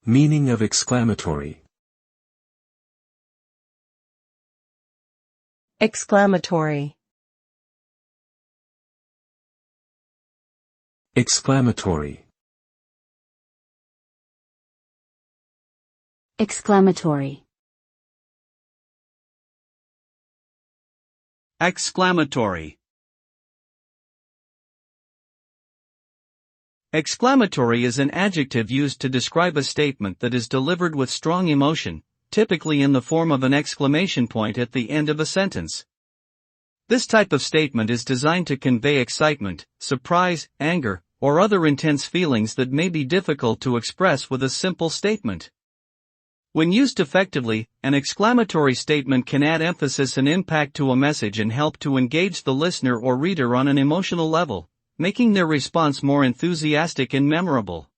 Meaning of exclamatory. Exclamatory. Exclamatory. Exclamatory. Exclamatory. Exclamatory is an adjective used to describe a statement that is delivered with strong emotion, typically in the form of an exclamation point at the end of a sentence. This type of statement is designed to convey excitement, surprise, anger, or other intense feelings that may be difficult to express with a simple statement. When used effectively, an exclamatory statement can add emphasis and impact to a message and help to engage the listener or reader on an emotional level, making their response more enthusiastic and memorable.